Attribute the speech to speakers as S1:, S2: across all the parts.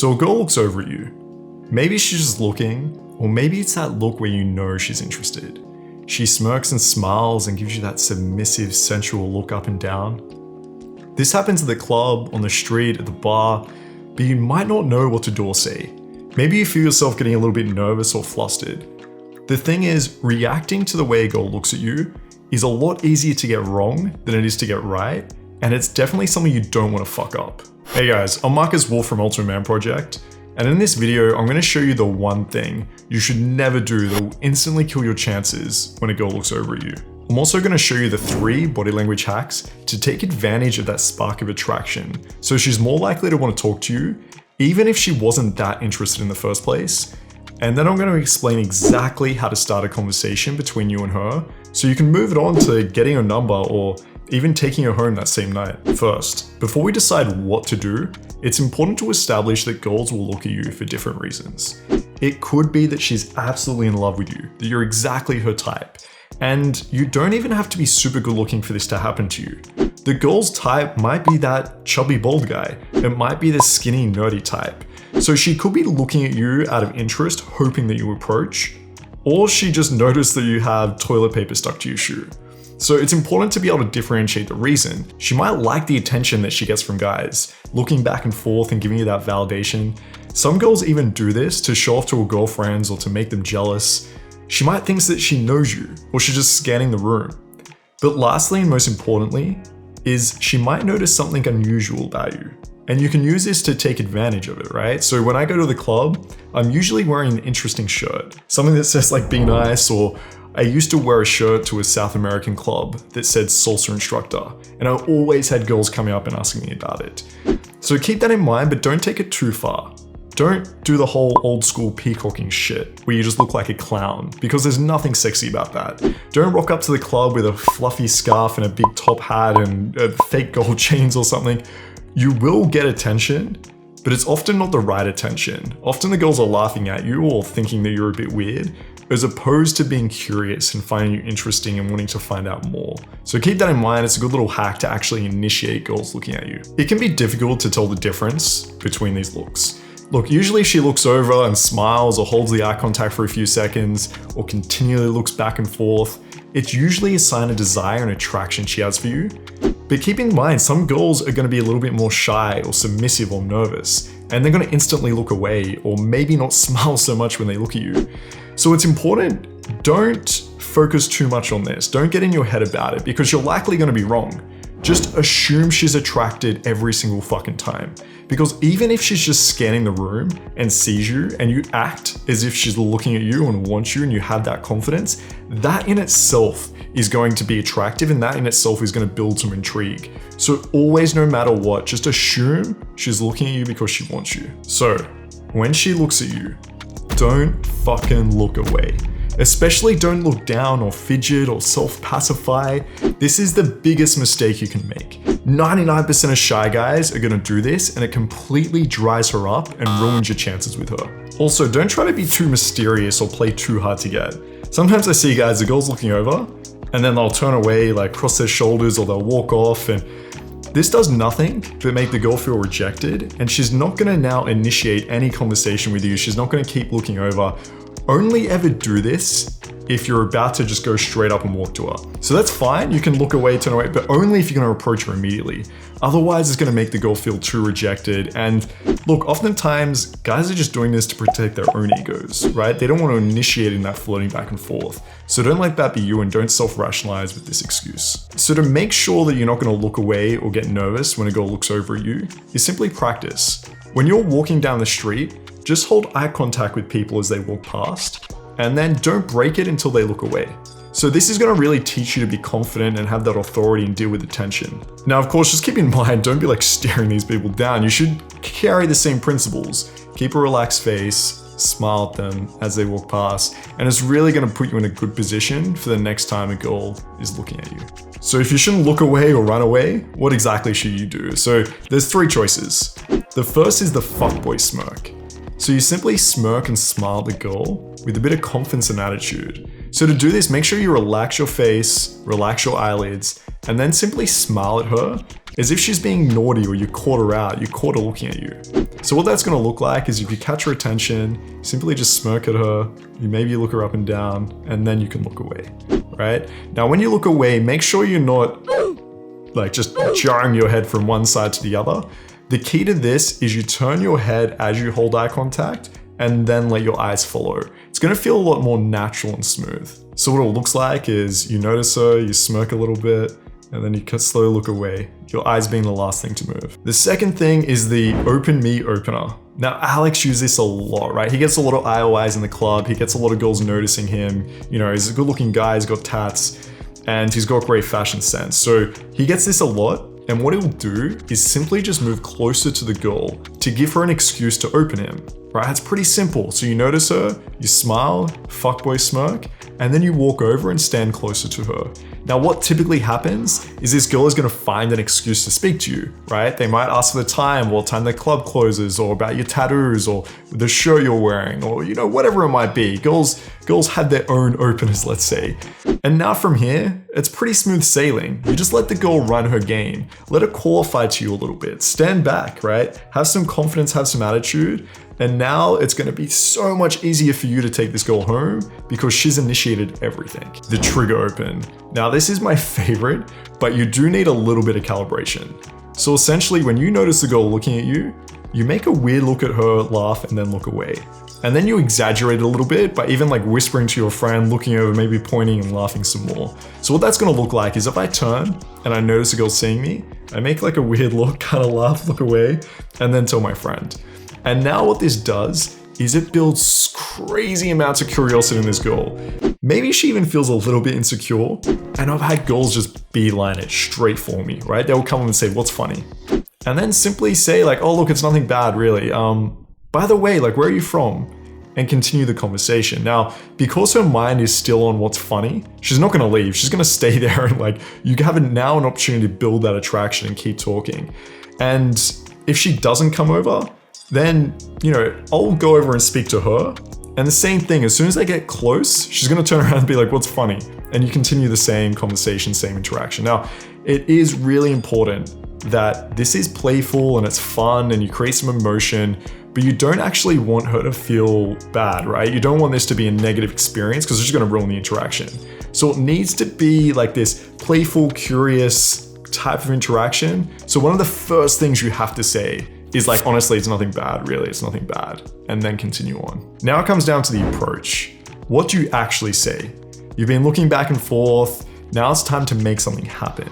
S1: So a girl looks over at you. Maybe she's just looking, or maybe it's that look where you know she's interested. She smirks and smiles and gives you that submissive, sensual look up and down. This happens at the club, on the street, at the bar, but you might not know what to do or say. Maybe you feel yourself getting a little bit nervous or flustered. The thing is, reacting to the way a girl looks at you is a lot easier to get wrong than it is to get right, and it's definitely something you don't want to fuck up. Hey guys, I'm Marcus Wolf from Ultimate Man Project, and in this video, I'm going to show you the one thing you should never do that will instantly kill your chances when a girl looks over at you. I'm also going to show you the 3 body language hacks to take advantage of that spark of attraction, so she's more likely to want to talk to you, even if she wasn't that interested in the first place. And then I'm going to explain exactly how to start a conversation between you and her, so you can move it on to getting her number or even taking her home that same night. First, before we decide what to do, it's important to establish that girls will look at you for different reasons. It could be that she's absolutely in love with you, that you're exactly her type, and you don't even have to be super good looking for this to happen to you. The girl's type might be that chubby bald guy, it might be the skinny nerdy type. So she could be looking at you out of interest, hoping that you approach, or she just noticed that you have toilet paper stuck to your shoe. So it's important to be able to differentiate the reason. She might like the attention that she gets from guys, looking back and forth and giving you that validation. Some girls even do this to show off to her girlfriends or to make them jealous. She might think that she knows you, or she's just scanning the room. But lastly and most importantly, is she might notice something unusual about you. And you can use this to take advantage of it, right? So when I go to the club, I'm usually wearing an interesting shirt. Something that says like, be nice, or I used to wear a shirt to a South American club that said salsa instructor, and I always had girls coming up and asking me about it. So keep that in mind, but don't take it too far. Don't do the whole old school peacocking shit where you just look like a clown, because there's nothing sexy about that. Don't rock up to the club with a fluffy scarf and a big top hat and fake gold chains or something. You will get attention, but it's often not the right attention. Often the girls are laughing at you or thinking that you're a bit weird, as opposed to being curious and finding you interesting and wanting to find out more. So keep that in mind, it's a good little hack to actually initiate girls looking at you. It can be difficult to tell the difference between these looks. Look, usually if she looks over and smiles or holds the eye contact for a few seconds or continually looks back and forth, it's usually a sign of desire and attraction she has for you. But keep in mind, some girls are going to be a little bit more shy or submissive or nervous, and they're going to instantly look away or maybe not smile so much when they look at you. So it's important, don't focus too much on this. Don't get in your head about it, because you're likely going to be wrong. Just assume she's attracted every single fucking time. Because even if she's just scanning the room and sees you and you act as if she's looking at you and wants you and you have that confidence, that in itself is going to be attractive, and that in itself is going to build some intrigue. So always, no matter what, just assume she's looking at you because she wants you. So when she looks at you, don't fucking look away. Especially don't look down or fidget or self-pacify. This is the biggest mistake you can make. 99% of shy guys are gonna do this, and it completely dries her up and ruins your chances with her. Also, don't try to be too mysterious or play too hard to get. Sometimes I see guys, the girl's looking over, and then they'll turn away, like cross their shoulders, or they'll walk off, and this does nothing but make the girl feel rejected, and she's not gonna now initiate any conversation with you. She's not gonna keep looking over. Only ever do this if you're about to just go straight up and walk to her. So that's fine, you can look away, turn away, but only if you're gonna approach her immediately. Otherwise, it's gonna make the girl feel too rejected. And look, oftentimes, guys are just doing this to protect their own egos, right? They don't want to initiate in that flirting back and forth. So don't let that be you, and don't self-rationalize with this excuse. So to make sure that you're not gonna look away or get nervous when a girl looks over at you, you simply practice. When you're walking down the street, just hold eye contact with people as they walk past, and then don't break it until they look away. So this is going to really teach you to be confident and have that authority and deal with the tension. Now, of course, just keep in mind, don't be like staring these people down. You should carry the same principles. Keep a relaxed face, smile at them as they walk past, and it's really going to put you in a good position for the next time a girl is looking at you. So if you shouldn't look away or run away, what exactly should you do? So there's 3 choices. The first is the fuckboy smirk. So you simply smirk and smile at the girl with a bit of confidence and attitude. So to do this, make sure you relax your face, relax your eyelids, and then simply smile at her as if she's being naughty or you caught her out, you caught her looking at you. So what that's gonna look like is if you catch her attention, simply just smirk at her, you maybe look her up and down, and then you can look away, right? Now when you look away, make sure you're not like just jarring your head from one side to the other. The key to this is you turn your head as you hold eye contact and then let your eyes follow. It's gonna feel a lot more natural and smooth. So what it looks like is you notice her, you smirk a little bit, and then you can slowly look away, your eyes being the last thing to move. The second thing is the open me opener. Now, Alex uses this a lot, right? He gets a lot of IOIs in the club. He gets a lot of girls noticing him. You know, he's a good looking guy, he's got tats, and he's got great fashion sense. So he gets this a lot. And what he'll do is simply just move closer to the girl to give her an excuse to open him, right? It's pretty simple. So you notice her, you smile, fuckboy smirk, and then you walk over and stand closer to her. Now, what typically happens is this girl is gonna find an excuse to speak to you, right? They might ask for the time, what time the club closes, or about your tattoos, or the shirt you're wearing, or you know, whatever it might be. Girls have their own openers, let's say. And now from here, it's pretty smooth sailing. You just let the girl run her game. Let her qualify to you a little bit. Stand back, right? Have some confidence, have some attitude. And now it's gonna be so much easier for you to take this girl home because she's initiated everything. The trigger open. Now this is my favorite, but you do need a little bit of calibration. So essentially when you notice the girl looking at you, you make a weird look at her, laugh, and then look away. And then you exaggerate it a little bit by even like whispering to your friend, looking over, maybe pointing and laughing some more. So what that's gonna look like is if I turn and I notice a girl seeing me, I make like a weird look, kind of laugh, look away, and then tell my friend. And now what this does is it builds crazy amounts of curiosity in this girl. Maybe she even feels a little bit insecure. And I've had girls just beeline it straight for me, right? They'll come up and say, what's funny? And then simply say like, oh, look, it's nothing bad really. By the way, like, where are you from? And continue the conversation. Now, because her mind is still on what's funny, she's not gonna leave. She's gonna stay there and like, you have now an opportunity to build that attraction and keep talking. And if she doesn't come over, then, you know, I'll go over and speak to her. And the same thing, as soon as they get close, she's gonna turn around and be like, what's funny? And you continue the same conversation, same interaction. Now, it is really important that this is playful and it's fun and you create some emotion, but you don't actually want her to feel bad, right? You don't want this to be a negative experience because it's just gonna ruin the interaction. So it needs to be like this playful, curious type of interaction. So one of the first things you have to say is like, honestly, it's nothing bad, really, it's nothing bad, and then continue on. Now it comes down to the approach. What do you actually say? You've been looking back and forth, now it's time to make something happen.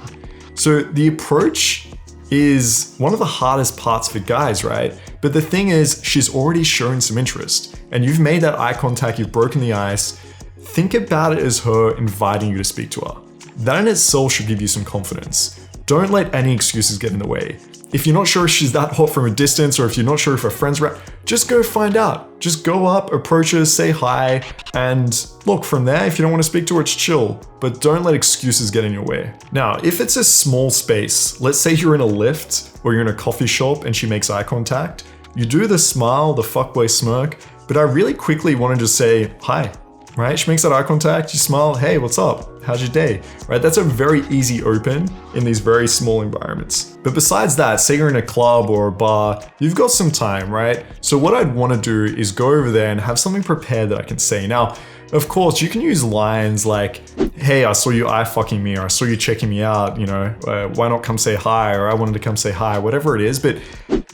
S1: So the approach is one of the hardest parts for guys, right? But the thing is, she's already shown some interest, and you've made that eye contact, you've broken the ice. Think about it as her inviting you to speak to her. That in itself should give you some confidence. Don't let any excuses get in the way. If you're not sure if she's that hot from a distance or if you're not sure if her friends are, just go find out. Just go up, approach her, say hi, and look, from there, if you don't want to speak to her, it's chill, but don't let excuses get in your way. Now, if it's a small space, let's say you're in a lift or you're in a coffee shop and she makes eye contact, you do the smile, the fuckboy smirk, but I really quickly want to just say, hi, right? She makes that eye contact, you smile, hey, what's up? How's your day? Right? That's a very easy open in these very small environments. But besides that, say you're in a club or a bar, you've got some time, right? So what I'd want to do is go over there and have something prepared that I can say. Now, of course, you can use lines like, hey, I saw you eye fucking me, or I saw you checking me out, you know, why not come say hi, or I wanted to come say hi, whatever it is. But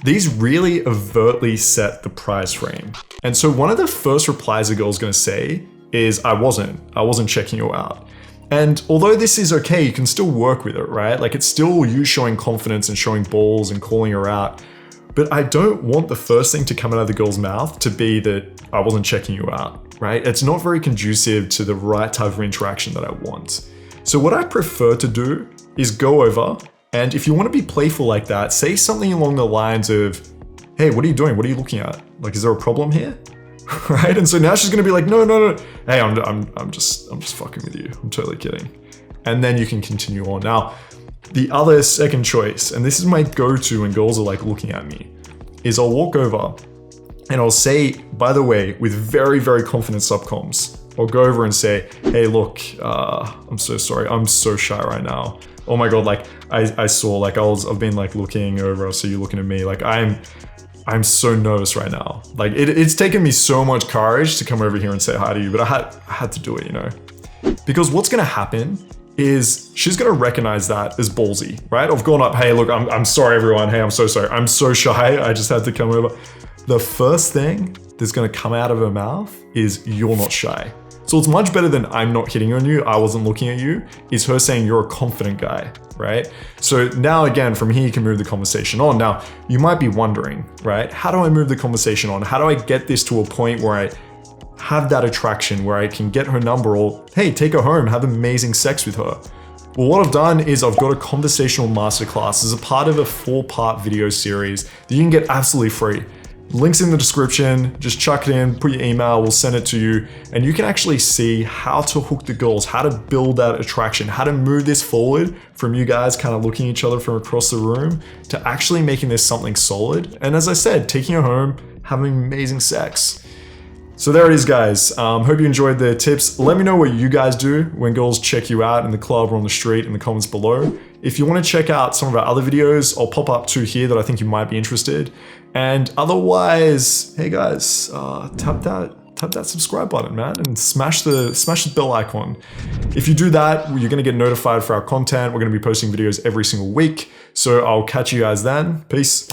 S1: these really overtly set the prize frame. And so one of the first replies a girl's going to say is, I wasn't checking you out. And although this is okay, you can still work with it, right? Like it's still you showing confidence and showing balls and calling her out. But I don't want the first thing to come out of the girl's mouth to be that I wasn't checking you out, right? It's not very conducive to the right type of interaction that I want. So what I prefer to do is go over, and if you want to be playful like that, say something along the lines of, hey, what are you doing? What are you looking at? Like, is there a problem here? Right? And so now she's gonna be like, no. Hey, I'm just fucking with you. I'm totally kidding. And then you can continue on. Now, the other second choice, and this is my go-to when girls are like looking at me, is I'll walk over and I'll say, by the way, with very, very confident subcoms, I'll go over and say, hey, look, I'm so sorry. I'm so shy right now. Oh my God, like I saw, like I've been like looking over, so you're looking at me, like I'm so nervous right now. Like it's taken me so much courage to come over here and say hi to you, but I had to do it, you know? Because what's gonna happen is she's gonna recognize that as ballsy, right? I've gone up, hey, look, I'm sorry everyone, hey, I'm so sorry. I'm so shy, I just had to come over. The first thing that's gonna come out of her mouth is you're not shy. So it's much better than I'm not hitting on you, I wasn't looking at you, is her saying you're a confident guy, right? So now again, from here you can move the conversation on. Now, you might be wondering, right? How do I move the conversation on? How do I get this to a point where I have that attraction, where I can get her number, or hey, take her home, have amazing sex with her? Well, what I've done is I've got a conversational masterclass as a part of a 4-part video series that you can get absolutely free. Links in the description, just chuck it in, put your email, we'll send it to you, and you can actually see how to hook the girls, how to build that attraction, how to move this forward from you guys kind of looking at each other from across the room to actually making this something solid. And as I said, taking her home, having amazing sex. So there it is, guys. Hope you enjoyed the tips. Let me know what you guys do when girls check you out in the club or on the street in the comments below. If you want to check out some of our other videos, I'll pop up 2 here that I think you might be interested. And otherwise, hey guys, tap that subscribe button, man, and smash the bell icon. If you do that, you're gonna get notified for our content. We're gonna be posting videos every single week. So I'll catch you guys then. Peace.